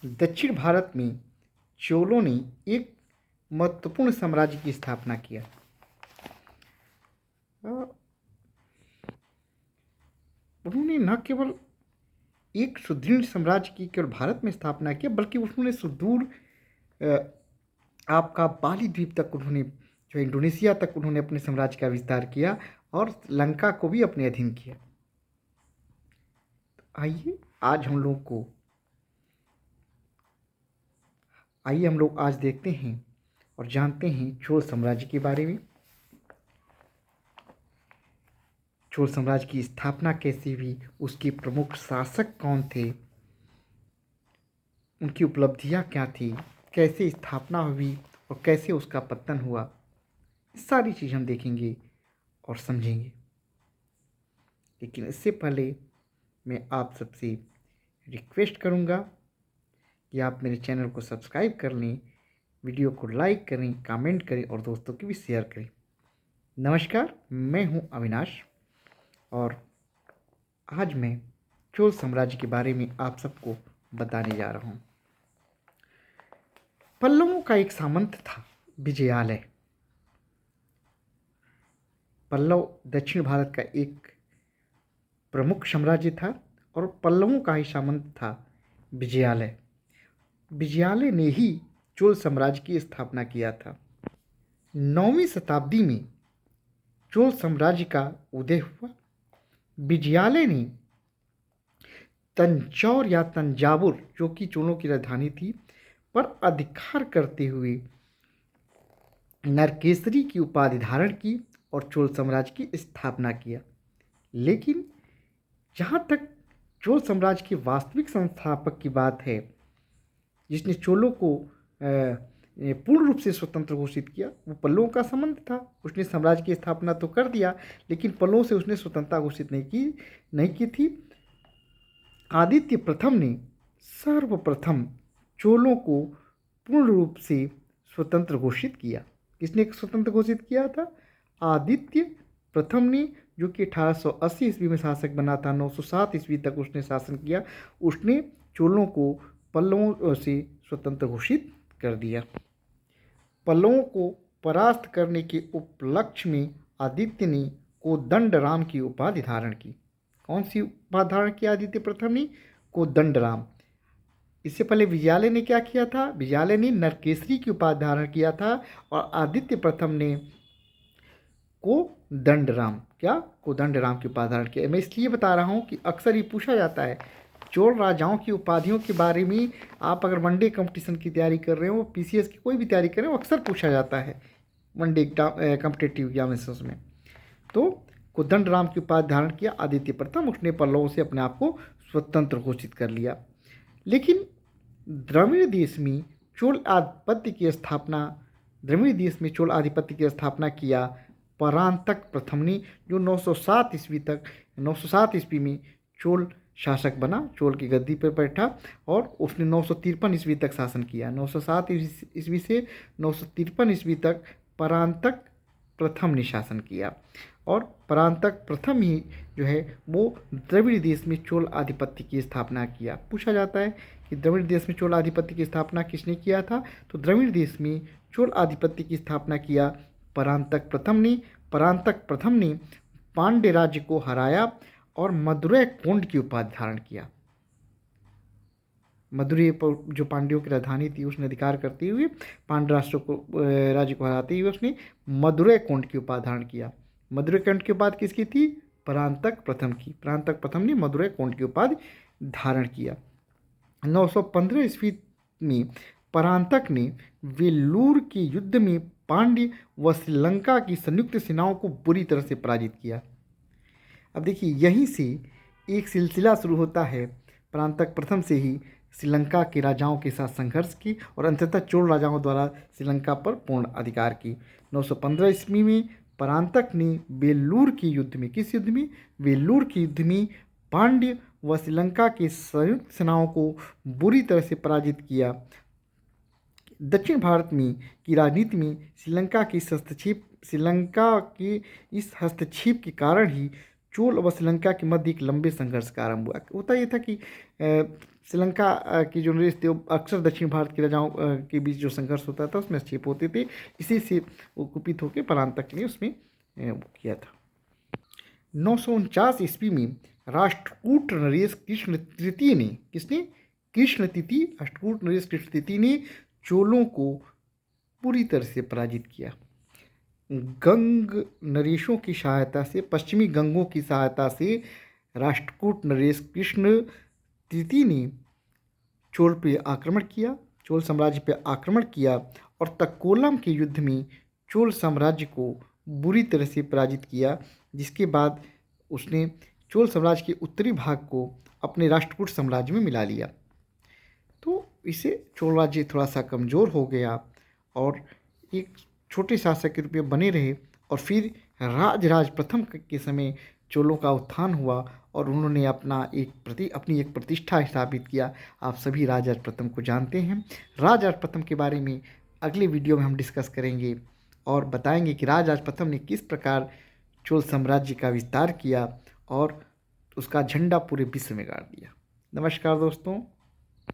दक्षिण भारत में चोलों ने एक महत्वपूर्ण साम्राज्य की स्थापना किया। उन्होंने न केवल एक सुदृढ़ साम्राज्य की केवल भारत में स्थापना की, बल्कि उन्होंने सुदूर आपका बाली द्वीप तक उन्होंने जो इंडोनेशिया तक उन्होंने अपने साम्राज्य का विस्तार किया और लंका को भी अपने अधीन किया। आइए हम लोग आज देखते हैं और जानते हैं चोल साम्राज्य के बारे में। चोल साम्राज्य की स्थापना कैसे हुई, उसके प्रमुख शासक कौन थे, उनकी उपलब्धियां क्या थी, कैसे स्थापना हुई और कैसे उसका पतन हुआ, सारी चीज़ हम देखेंगे और समझेंगे। लेकिन इससे पहले मैं आप सबसे रिक्वेस्ट करूंगा कि आप मेरे चैनल को सब्सक्राइब कर लें, वीडियो को लाइक करें, कमेंट करें और दोस्तों की भी शेयर करें। नमस्कार, मैं हूं अविनाश और आज मैं चोल साम्राज्य के बारे में आप सबको बताने जा रहा हूं। पल्लवों का एक सामंत था विजयालय। पल्लव दक्षिण भारत का एक प्रमुख साम्राज्य था और पल्लवों का ही सामंत था विजयालय। विजयालय ने ही चोल साम्राज्य की स्थापना किया था। 9वीं शताब्दी में चोल साम्राज्य का उदय हुआ। विजयालय ने तंजौर या तंजावुर, जो कि चोलों की राजधानी थी, पर अधिकार करते हुए नरकेसरी की उपाधि धारण की और चोल साम्राज्य की स्थापना किया। लेकिन जहाँ तक चोल साम्राज्य के वास्तविक संस्थापक की बात है, जिसने चोलों को पूर्ण रूप से स्वतंत्र घोषित किया, वो पल्लवों का संबंध था। उसने साम्राज्य की स्थापना तो कर दिया, लेकिन पल्लवों से उसने स्वतंत्रता घोषित नहीं की थी। आदित्य प्रथम ने सर्वप्रथम चोलों को पूर्ण रूप से स्वतंत्र घोषित किया। किसने स्वतंत्र घोषित किया था? आदित्य प्रथम ने, जो कि 1880 ईस्वी में शासक बना था। 907 ईस्वी तक उसने शासन किया। उसने चोलों को पल्लवों से स्वतंत्र घोषित कर दिया। पल्लवों को परास्त करने के उपलक्ष्य में आदित्य ने कोदंडराम की उपाधि धारण की। कौन सी उपाधि धारण की आदित्य प्रथम ने? कोदंडराम। इससे पहले विजयालय ने क्या किया था? विजयालय ने नरकेसरी की उपाधि धारण किया था और आदित्य प्रथम ने कोदंडराम की उपाधि धारण किया। मैं इसलिए बता रहा हूँ कि अक्सर ये पूछा जाता है चोल राजाओं की उपाधियों के बारे में। आप अगर वनडे कंपटीशन की तैयारी कर रहे हो, पीसीएस की कोई भी तैयारी कर रहे हो, अक्सर पूछा जाता है वनडे कॉम्पिटिटिव एग्जामिनेशंस में। तो कोदंडराम की उपाधि धारण किया आदित्य प्रथम। उसने पल्लवों से अपने आप को स्वतंत्र घोषित कर लिया। लेकिन द्रविड़ देश में चोल आधिपत्य की स्थापना किया परांतक प्रथम ने, जो 907 ईस्वी में चोल शासक बना, चोल की गद्दी पर बैठा और उसने 953 ईस्वी तक शासन किया। 907 ईस्वी से 953 ईस्वी तक परांतक प्रथम ने शासन किया और परांतक प्रथम ही जो है वो द्रविड़ देश में चोल आधिपत्य की स्थापना किया। पूछा जाता है कि द्रविड़ देश में चोल आधिपत्य की स्थापना किसने किया था? तो द्रविड़ देश में चोल आधिपत्य की स्थापना किया परांतक प्रथम ने पांड्य राज्य को हराया और मदुरै कोंड की उपाधि धारण किया। मदुरै पर जो पांड्यों की राजधानी थी, उसने अधिकार करते हुए पांड्य राज्य को हराते हुए उसने मदुरै कोंड की उपाधि धारण किया। मदुरै कोंड की उपाधि किसकी थी? परांतक प्रथम की। परांतक प्रथम ने मदुरै कोंड की उपाधि धारण किया। 915 ईस्वी में परांतक ने वेल्लूर के युद्ध में पांड्य व श्रीलंका की संयुक्त सेनाओं को बुरी तरह से पराजित किया। अब देखिए, यहीं से एक सिलसिला शुरू होता है। परांतक प्रथम से ही श्रीलंका के राजाओं के साथ संघर्ष की और अंततः चोल राजाओं द्वारा श्रीलंका पर पूर्ण अधिकार की। 915 ईस्वी में परांतक ने वेल्लूर के युद्ध में, किस युद्ध में? वेल्लूर के युद्ध में पांड्य व श्रीलंका की संयुक्त सेनाओं को बुरी तरह से पराजित किया। दक्षिण भारत में की राजनीति में श्रीलंका के इस हस्तक्षेप के कारण ही चोल व श्रीलंका के मध्य एक लंबे संघर्ष का आरंभ हुआ। होता यह था कि श्रीलंका की जो नरेश थे वो अक्सर दक्षिण भारत के राजाओं के बीच जो संघर्ष होता था उसमें हस्तक्षेप होते थे। इसी से वो कुपित होकर परांतक के लिए उसमें वो किया था। 949 ईस्वी में राष्ट्रकूट नरेश कृष्ण तृतीय ने, किसने? कृष्ण तृतीय, राष्ट्रकूट नरेश कृष्ण तृतीय ने चोलों को पूरी तरह से पराजित किया। गंग नरेशों की सहायता से, पश्चिमी गंगों की सहायता से राष्ट्रकूट नरेश कृष्ण तृतीय ने चोल पे आक्रमण किया, चोल साम्राज्य पे आक्रमण किया और तक्कोलम के युद्ध में चोल साम्राज्य को बुरी तरह से पराजित किया, जिसके बाद उसने चोल साम्राज्य के उत्तरी भाग को अपने राष्ट्रकूट साम्राज्य में मिला लिया। तो इससे चोल राज्य थोड़ा सा कमज़ोर हो गया और एक छोटे शासक के रूप में बने रहे। और फिर राजराज प्रथम के समय चोलों का उत्थान हुआ और उन्होंने अपनी एक प्रतिष्ठा स्थापित किया। आप सभी राजराज प्रथम को जानते हैं। राजराज प्रथम के बारे में अगले वीडियो में हम डिस्कस करेंगे और बताएंगे कि राजराज प्रथम ने किस प्रकार चोल साम्राज्य का विस्तार किया और उसका झंडा पूरे विश्व में गाड़ दिया। नमस्कार दोस्तों।